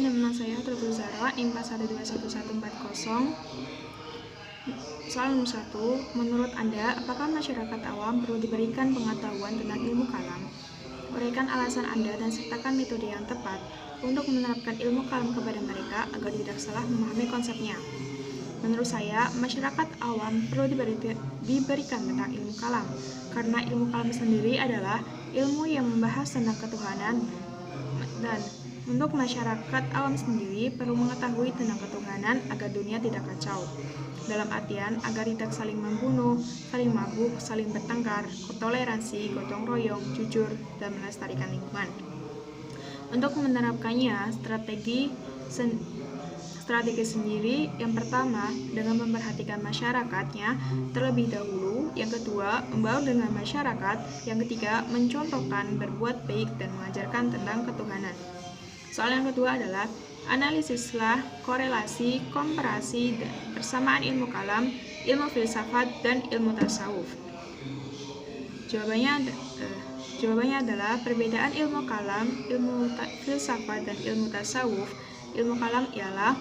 nama saya Tulku Zara, NIM 1211140. Soal nomor 1, menurut Anda, apakah masyarakat awam perlu diberikan pengetahuan tentang ilmu kalam? Uraikan alasan Anda dan sertakan metode yang tepat untuk menerapkan ilmu kalam kepada mereka agar tidak salah memahami konsepnya. Menurut saya, masyarakat awam perlu diberikan tentang ilmu kalam, karena ilmu kalam sendiri adalah ilmu yang membahas tentang ketuhanan, dan untuk masyarakat awam sendiri perlu mengetahui tentang ketuhanan agar dunia tidak kacau. Dalam artian agar tidak saling membunuh, saling mabuk, saling bertengkar, toleransi, gotong royong, jujur, dan melestarikan lingkungan. Untuk menerapkannya, strategi sendiri yang pertama dengan memperhatikan masyarakatnya terlebih dahulu, yang kedua membaur dengan masyarakat, yang ketiga mencontohkan berbuat baik dan mengajarkan tentang ketuhanan. Soal yang kedua adalah analisislah korelasi, komparasi, dan persamaan ilmu kalam, ilmu filsafat, dan ilmu tasawuf. Jawabannya adalah perbedaan ilmu kalam, ilmu filsafat, dan ilmu tasawuf. Ilmu kalam ialah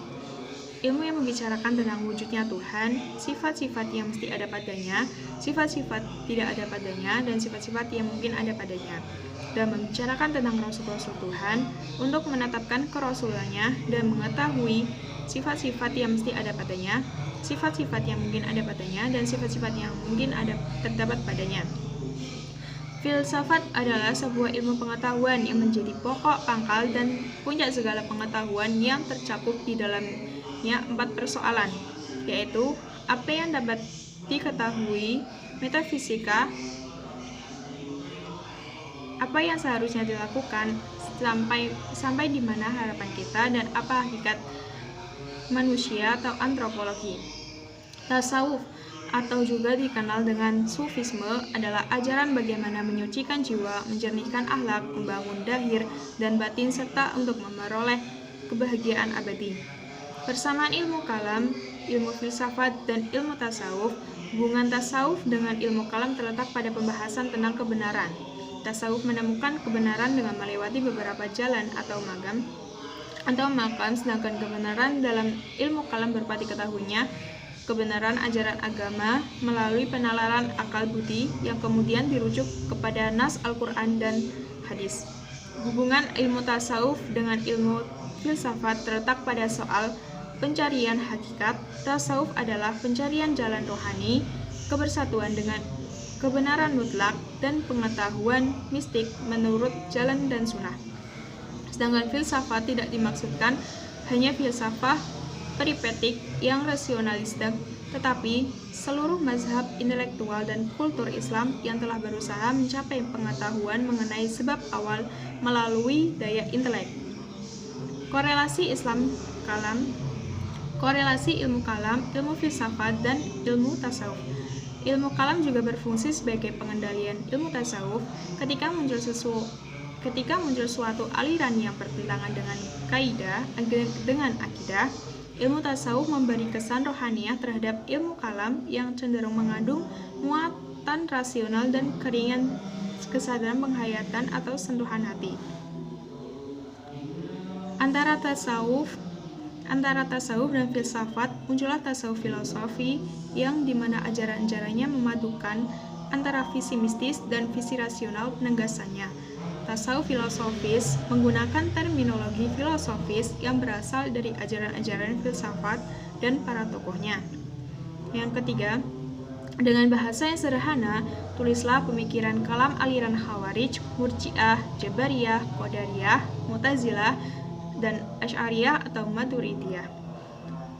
ilmu yang membicarakan tentang wujudnya Tuhan, sifat-sifat yang mesti ada padanya, sifat-sifat tidak ada padanya, dan sifat-sifat yang mungkin ada padanya, dan membicarakan tentang rasul-rasul Tuhan untuk menetapkan kerasulannya dan mengetahui sifat-sifat yang mesti ada padanya, sifat-sifat yang mungkin ada padanya, dan sifat-sifat yang mungkin ada terdapat padanya. Filsafat adalah sebuah ilmu pengetahuan yang menjadi pokok, pangkal, dan puncak segala pengetahuan yang tercakup di dalamnya 4 persoalan, yaitu apa yang dapat diketahui, metafisika, apa yang seharusnya dilakukan, sampai di mana harapan kita, dan apa hakikat manusia atau antropologi. Tasawuf atau juga dikenal dengan sufisme adalah ajaran bagaimana menyucikan jiwa, menjernihkan akhlak, membangun dahir dan batin, serta untuk memperoleh kebahagiaan abadi. Persamaan ilmu kalam, ilmu filsafat, dan ilmu tasawuf. Hubungan tasawuf dengan ilmu kalam terletak pada pembahasan tentang kebenaran. Tasawuf menemukan kebenaran dengan melewati beberapa jalan atau makam, sedangkan kebenaran dalam ilmu kalam berupa diketahuinya kebenaran ajaran agama melalui penalaran akal budi yang kemudian dirujuk kepada nas Al-Quran dan hadis. Hubungan ilmu tasawuf dengan ilmu filsafat terletak pada soal pencarian hakikat. Tasawuf adalah pencarian jalan rohani, kebersatuan dengan kebenaran mutlak, dan pengetahuan mistik menurut jalan dan sunnah. Sedangkan filsafat tidak dimaksudkan hanya filsafah peripetik yang rasionalistik, tetapi seluruh mazhab intelektual dan kultur Islam yang telah berusaha mencapai pengetahuan mengenai sebab awal melalui daya intelek. Korelasi ilmu kalam, ilmu filsafat, dan ilmu tasawuf. Ilmu kalam juga berfungsi sebagai pengendalian ilmu tasawuf ketika muncul suatu aliran yang bertentangan dengan kaidah, dengan akidah. Ilmu tasawuf memberi kesan rohaniah terhadap ilmu kalam yang cenderung mengandung muatan rasional dan keringan kesadaran penghayatan atau sentuhan hati. Antara tasawuf dan filsafat muncullah tasawuf filosofi yang dimana ajaran-ajarannya memadukan antara visi mistis dan visi rasional penegasannya. Tasawuf filosofis menggunakan terminologi filosofis yang berasal dari ajaran-ajaran filsafat dan para tokohnya. Yang ketiga, dengan bahasa yang sederhana, tulislah pemikiran kalam aliran Khawarij, Murji'ah, Jabariyah, Qadariyah, Mu'tazilah, dan Asy'ariyah atau Maturidiyah.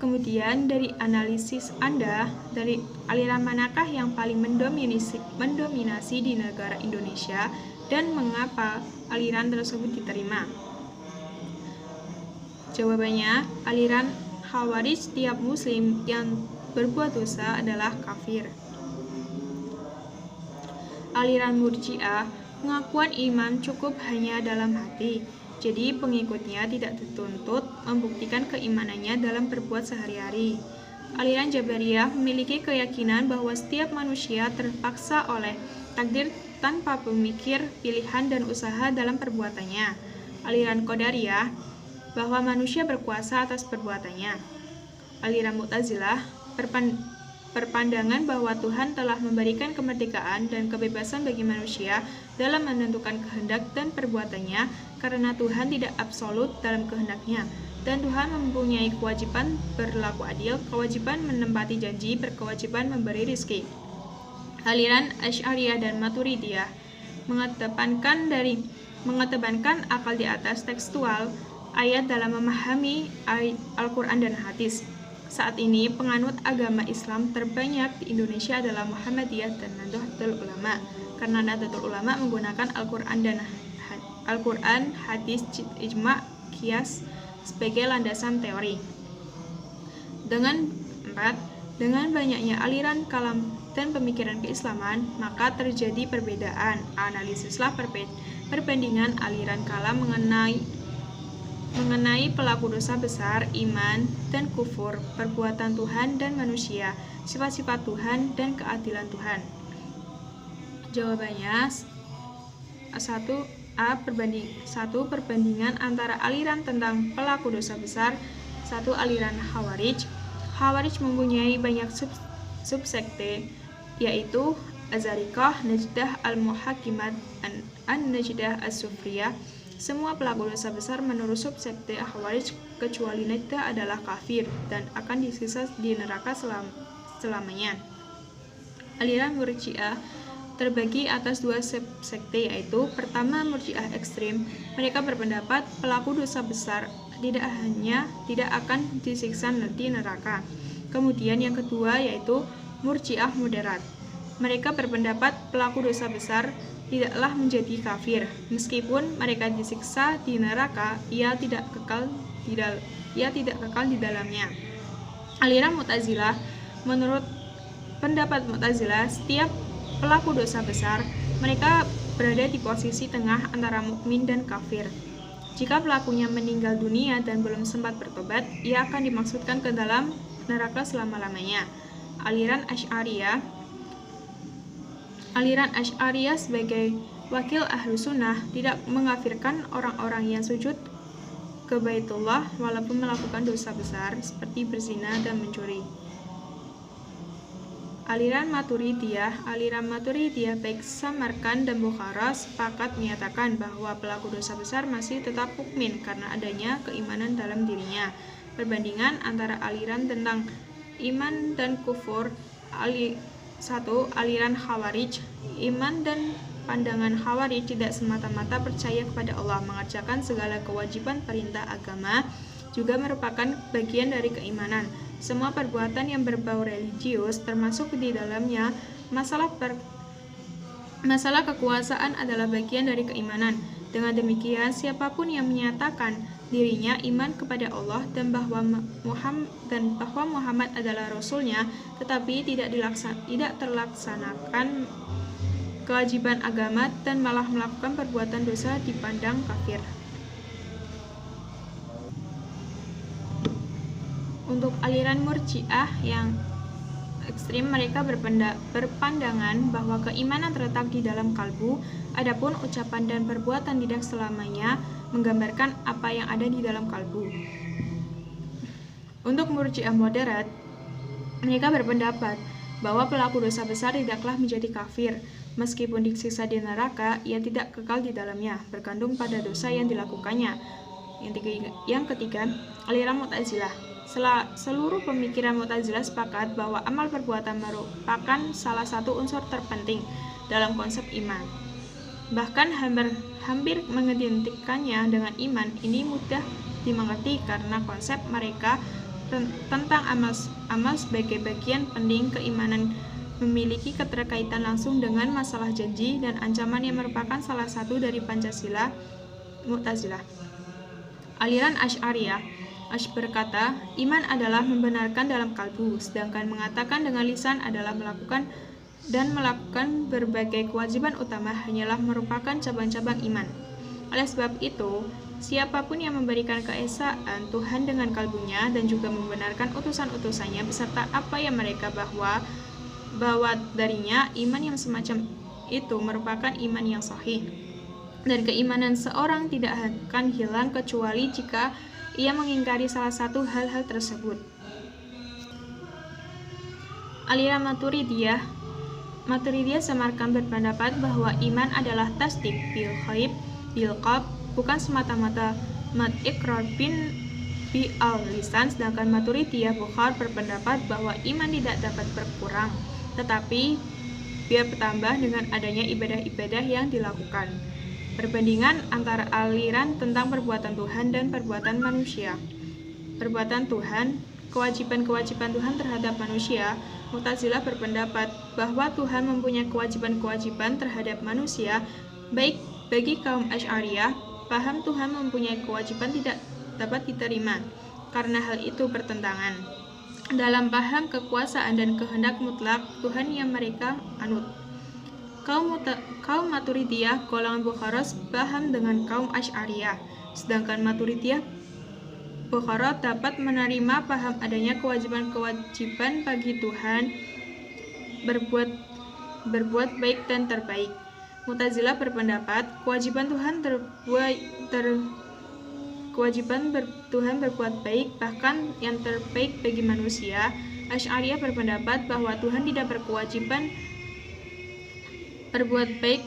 Kemudian dari analisis Anda, dari aliran manakah yang paling mendominasi di negara Indonesia dan mengapa aliran tersebut diterima? Jawabannya, aliran Khawarij, setiap muslim yang berbuat dosa adalah kafir. Aliran Murji'ah, pengakuan iman cukup hanya dalam hati. Jadi pengikutnya tidak dituntut membuktikan keimanannya dalam berbuat sehari-hari. Aliran Jabariyah memiliki keyakinan bahwa setiap manusia terpaksa oleh takdir tanpa pemikir, pilihan, dan usaha dalam perbuatannya. Aliran Qadariyah bahwa manusia berkuasa atas perbuatannya. Aliran Mu'tazilah berpandangan bahwa Tuhan telah memberikan kemerdekaan dan kebebasan bagi manusia dalam menentukan kehendak dan perbuatannya karena Tuhan tidak absolut dalam kehendaknya, dan Tuhan mempunyai kewajiban berlaku adil, kewajiban menempati janji, berkewajiban memberi rizki. Aliran Asy'ariyah dan Maturidiyah mengedepankan akal di atas tekstual ayat dalam memahami Al-Quran dan hadis. Saat ini penganut agama Islam terbanyak di Indonesia adalah Muhammadiyah dan Nahdlatul Ulama, karena Nahdlatul Ulama menggunakan Al-Quran, hadis, ijma', qiyas sebagai landasan teori. Dengan banyaknya aliran kalam dan pemikiran keislaman, maka terjadi perbedaan. Analisislah perbandingan aliran kalam mengenai pelaku dosa besar, iman dan kufur, perbuatan Tuhan dan manusia, sifat-sifat Tuhan dan keadilan Tuhan. Jawabannya 1A perbandingan antara aliran tentang pelaku dosa besar. 1. Aliran Khawarij. Khawarij mempunyai banyak subsekte, yaitu Az-Zariqah, Najdah Al-Muhakkimat, An-Najdah As-Sufriyah. Semua pelaku dosa besar menurut subsekte Khawarij kecuali Najdah adalah kafir dan akan disiksa di neraka selamanya. Aliran Murji'ah terbagi atas 2 subsekte, yaitu pertama Murji'ah ekstrim. Mereka berpendapat pelaku dosa besar tidak akan disiksa di neraka. Kemudian yang kedua yaitu Murji'ah moderat. Mereka berpendapat pelaku dosa besar tidaklah menjadi kafir, meskipun mereka disiksa di neraka, ia tidak kekal di dalamnya. Aliran Mu'tazilah. Menurut pendapat Mu'tazilah, setiap pelaku dosa besar mereka berada di posisi tengah antara mukmin dan kafir. Jika pelakunya meninggal dunia dan belum sempat bertobat, ia akan dimasukkan ke dalam neraka selama-lamanya. Aliran Asy'ariyah sebagai wakil ahlu sunnah tidak mengkafirkan orang-orang yang sujud ke Baitullah walaupun melakukan dosa besar seperti berzina dan mencuri. Aliran Maturidiyah baik Samarkand dan Bukhara sepakat menyatakan bahwa pelaku dosa besar masih tetap mukmin karena adanya keimanan dalam dirinya. Perbandingan antara aliran tentang iman dan kufur. 1. Aliran Khawarij. Iman dan pandangan Khawarij tidak semata-mata percaya kepada Allah, mengerjakan segala kewajiban perintah agama juga merupakan bagian dari keimanan. Semua perbuatan yang berbau religius termasuk di dalamnya masalah kekuasaan adalah bagian dari keimanan. Dengan demikian, siapapun yang menyatakan dirinya iman kepada Allah dan bahwa Muhammad adalah Rasulnya, tetapi tidak terlaksanakan kewajiban agama dan malah melakukan perbuatan dosa dipandang kafir. Untuk aliran Murji'ah yang ekstrim, mereka berpandangan bahwa keimanan terletak di dalam kalbu, adapun ucapan dan perbuatan tidak selamanya menggambarkan apa yang ada di dalam kalbu. Untuk Murji'ah moderat, mereka berpendapat bahwa pelaku dosa besar tidaklah menjadi kafir, meskipun disiksa di neraka, ia tidak kekal di dalamnya, bergantung pada dosa yang dilakukannya. Yang ketiga, aliran Mu'tazilah. Seluruh pemikiran Mu'tazilah sepakat bahwa amal perbuatan merupakan salah satu unsur terpenting dalam konsep iman. Bahkan hampir mengidentikannya dengan iman. Ini mudah dimengerti karena konsep mereka tentang amal sebagai bagian penting keimanan memiliki keterkaitan langsung dengan masalah janji dan ancaman yang merupakan salah satu dari Pancasila Mu'tazilah. Aliran Asy'ariyah berkata, iman adalah membenarkan dalam kalbu, sedangkan mengatakan dengan lisan adalah melakukan berbagai kewajiban utama hanyalah merupakan cabang-cabang iman. Oleh sebab itu, siapapun yang memberikan keesaan Tuhan dengan kalbunya dan juga membenarkan utusan-utusannya beserta apa yang mereka bawa darinya, iman yang semacam itu merupakan iman yang sahih. Dan keimanan seorang tidak akan hilang kecuali jika ia mengingkari salah satu hal-hal tersebut. Aliran Maturidiyah Samarkand berpendapat bahwa iman adalah tasdik bil ghaib bil qalb, bukan semata-mata mat iqrar bi al lisan, sedangkan Maturidiyah Bukhar berpendapat bahwa iman tidak dapat berkurang, tetapi biar bertambah dengan adanya ibadah-ibadah yang dilakukan. Perbandingan antara aliran tentang perbuatan Tuhan dan perbuatan manusia. Perbuatan Tuhan, kewajiban-kewajiban Tuhan terhadap manusia. Mu'tazilah berpendapat bahwa Tuhan mempunyai kewajiban-kewajiban terhadap manusia. Baik bagi kaum Asy'ariyah, paham Tuhan mempunyai kewajiban tidak dapat diterima, karena hal itu bertentangan dalam paham kekuasaan dan kehendak mutlak Tuhan yang mereka anut. Kaum Maturidiyah golongan Bukhara paham dengan kaum Asy'ariyah, sedangkan Maturidiyah Bukhara dapat menerima paham adanya kewajiban-kewajiban bagi Tuhan berbuat baik dan terbaik. Mu'tazilah berpendapat kewajiban Tuhan Tuhan berbuat baik, bahkan yang terbaik bagi manusia. Asy'ariyah berpendapat bahwa Tuhan tidak berkewajiban berbuat baik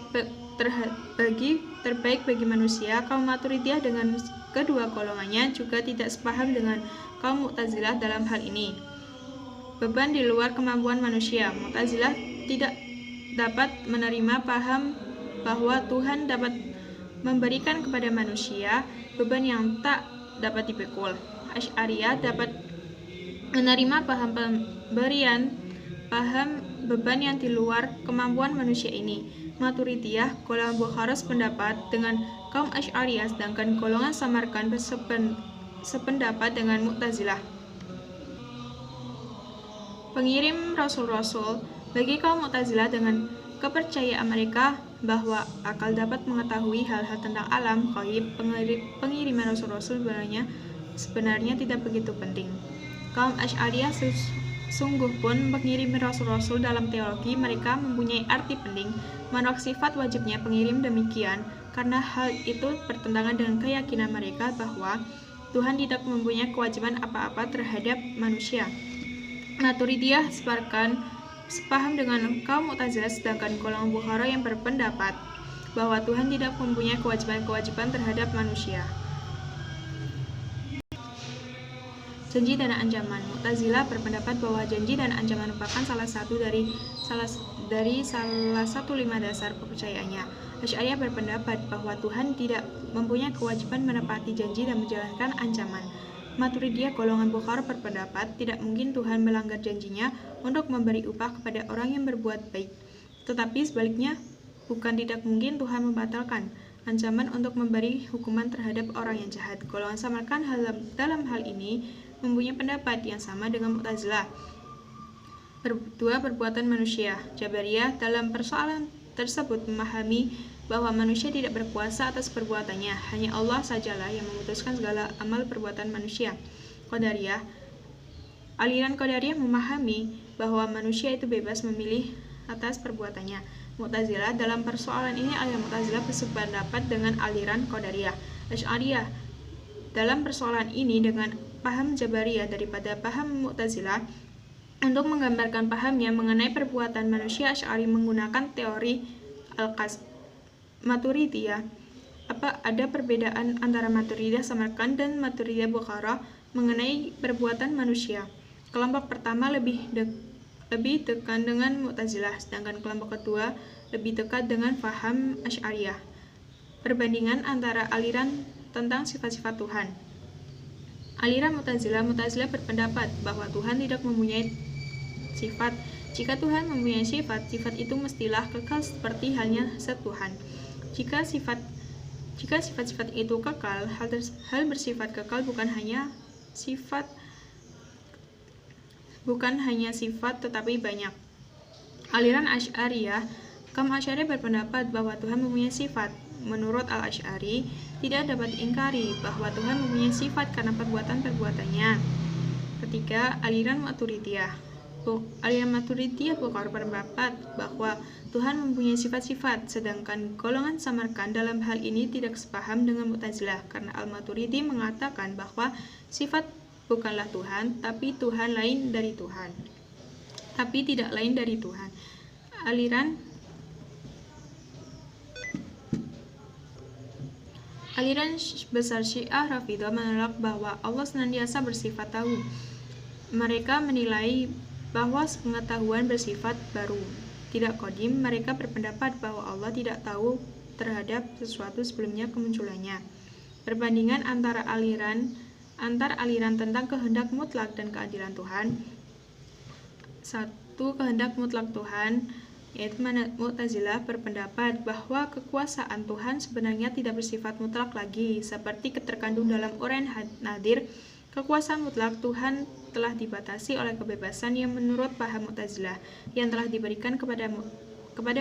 terbaik bagi manusia. Kaum Maturidiyah dengan kedua golongannya juga tidak sepaham dengan kaum Mu'tazilah dalam hal ini. Beban di luar kemampuan manusia. Mu'tazilah tidak dapat menerima paham bahwa Tuhan dapat memberikan kepada manusia beban yang tak dapat dipikul. Asy'ariyah dapat menerima paham beban yang di luar kemampuan manusia ini. Maturidiyah golongan Bukhara sependapat dengan kaum Asy'ariyah, sedangkan golongan Samarkand sependapat dengan Mu'tazilah. Pengirim Rasul-Rasul. Bagi kaum Mu'tazilah dengan kepercayaan mereka bahwa akal dapat mengetahui hal-hal tentang alam ghaib, pengiriman Rasul-Rasul sebenarnya tidak begitu penting. Kaum Asy'ariyah sungguh pun pengiriman Rasul-Rasul dalam teologi mereka mempunyai arti penting. Menolak sifat wajibnya pengirim demikian karena hal itu bertentangan dengan keyakinan mereka bahwa Tuhan tidak mempunyai kewajiban apa-apa terhadap manusia. Maturidiyah sepaham dengan kaum Mu'tazilah, sedangkan golongan Bukhara yang berpendapat bahwa Tuhan tidak mempunyai kewajiban-kewajiban terhadap manusia. Janji dan ancaman. Mu'tazilah berpendapat bahwa janji dan ancaman merupakan salah satu lima dasar kepercayaannya. Asy'ariyah berpendapat bahwa Tuhan tidak mempunyai kewajiban menepati janji dan menjalankan ancaman. Maturidiyah golongan Bukhara berpendapat tidak mungkin Tuhan melanggar janjinya untuk memberi upah kepada orang yang berbuat baik. Tetapi sebaliknya, bukan tidak mungkin Tuhan membatalkan ancaman untuk memberi hukuman terhadap orang yang jahat. Golongan Samarkand dalam hal ini mempunyai pendapat yang sama dengan Mu'tazilah. Dua perbuatan manusia. Jabariyah dalam persoalan tersebut memahami bahwa manusia tidak berkuasa atas perbuatannya, hanya Allah sajalah yang memutuskan segala amal perbuatan manusia. Aliran Qadariyah memahami bahwa manusia itu bebas memilih atas perbuatannya. Mu'tazilah dalam persoalan ini, aliran Mu'tazilah bersependapat dengan aliran Qadariyah. Asy'ariyah dalam persoalan ini dengan paham Jabariyah daripada paham Mu'tazilah. Untuk menggambarkan pahamnya mengenai perbuatan manusia, Asy'ari menggunakan teori Al-Qasm. Maturidiyah. Ada perbedaan antara Maturidiyah Samarkand dan Maturidiyah Bukhara mengenai perbuatan manusia. Kelompok pertama lebih dekat dengan Mu'tazilah, sedangkan kelompok kedua lebih dekat dengan faham Asy'ariyah. Perbandingan antara aliran tentang sifat-sifat Tuhan. Aliran Mu'tazilah berpendapat bahwa Tuhan tidak mempunyai sifat. Jika Tuhan mempunyai sifat itu mestilah kekal seperti halnya zat Tuhan. Jika sifat-sifat itu kekal, hal bersifat kekal bukan hanya sifat tetapi banyak. Aliran Asy'ariyah. Kaum Asy'ariyah berpendapat bahwa Tuhan mempunyai sifat. Menurut Al-Asy'ari, tidak dapat diingkari bahwa Tuhan mempunyai sifat karena perbuatan-perbuatannya. Ketiga, aliran Maturidiyah. aliran Maturidiyah berpendapat bahwa Tuhan mempunyai sifat-sifat, sedangkan golongan Samarkand dalam hal ini tidak sepaham dengan Mu'tazilah, karena Al-Maturidi mengatakan bahwa sifat bukanlah Tuhan, tapi Tuhan lain dari Tuhan. Tapi tidak lain dari Tuhan. Aliran besar Syiah Rafidhah menolak bahwa Allah senantiasa bersifat tahu. Mereka menilai bahwa pengetahuan bersifat baru, tidak qadim. Mereka berpendapat bahwa Allah tidak tahu terhadap sesuatu sebelumnya kemunculannya. Perbandingan antar aliran tentang kehendak mutlak dan keadilan Tuhan. Satu, kehendak mutlak Tuhan, yaitu Mu'tazilah berpendapat bahwa kekuasaan Tuhan sebenarnya tidak bersifat mutlak lagi, seperti terkandung dalam uraian Nadir. Kekuasaan mutlak Tuhan telah dibatasi oleh kebebasan yang menurut paham Mu'tazilah yang telah diberikan kepada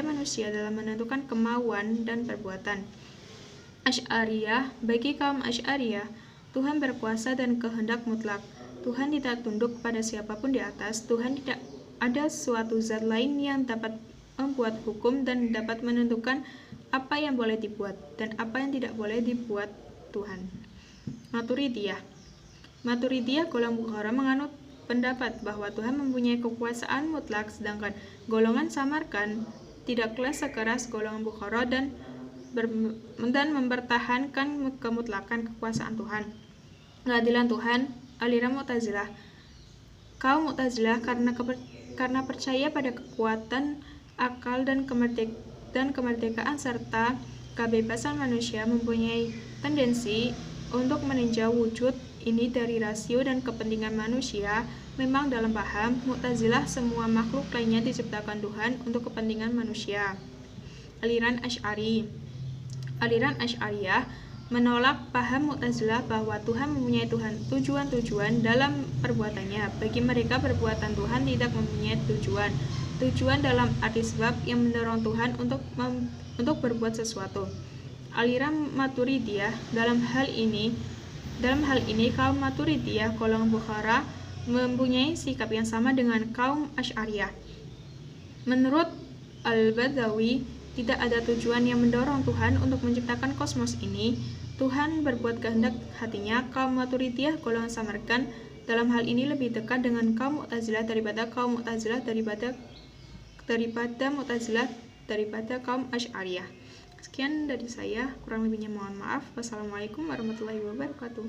manusia dalam menentukan kemauan dan perbuatan. Asy'ariyah, bagi kaum Asy'ariyah, Tuhan berkuasa dan kehendak mutlak. Tuhan tidak tunduk kepada siapapun di atas. Tuhan tidak ada suatu zat lain yang dapat membuat hukum dan dapat menentukan apa yang boleh dibuat dan apa yang tidak boleh dibuat Tuhan. Maturidiyah golongan Bukhara menganut pendapat bahwa Tuhan mempunyai kekuasaan mutlak, sedangkan golongan Samarkand tidaklah sekeras golongan Bukhara dan mempertahankan kemutlakan kekuasaan Tuhan. Keadilan Tuhan, aliran Mu'tazilah. Kaum Mu'tazilah karena percaya pada kekuatan akal dan kemerdekaan serta kebebasan manusia, mempunyai tendensi untuk meninjau wujud ini dari rasio dan kepentingan manusia. Memang dalam paham Mu'tazilah semua makhluk lainnya diciptakan Tuhan untuk kepentingan manusia. Aliran Asy'ariyah menolak paham Mu'tazilah bahwa Tuhan mempunyai tujuan-tujuan dalam perbuatannya. Bagi mereka perbuatan Tuhan tidak mempunyai tujuan dalam arti sebab yang mendorong Tuhan untuk berbuat sesuatu. Aliran Maturidiyah dalam hal ini kaum Maturidiyah golongan Bukhara mempunyai sikap yang sama dengan kaum Asy'ariyah. Menurut Al-Badawi, tidak ada tujuan yang mendorong Tuhan untuk menciptakan kosmos ini. Tuhan berbuat kehendak hatinya. Kaum Maturidiyah golongan Samarkand dalam hal ini lebih dekat dengan kaum Mu'tazilah daripada kaum Asy'ariyah. Sekian dari saya, kurang lebihnya mohon maaf. Wassalamualaikum warahmatullahi wabarakatuh.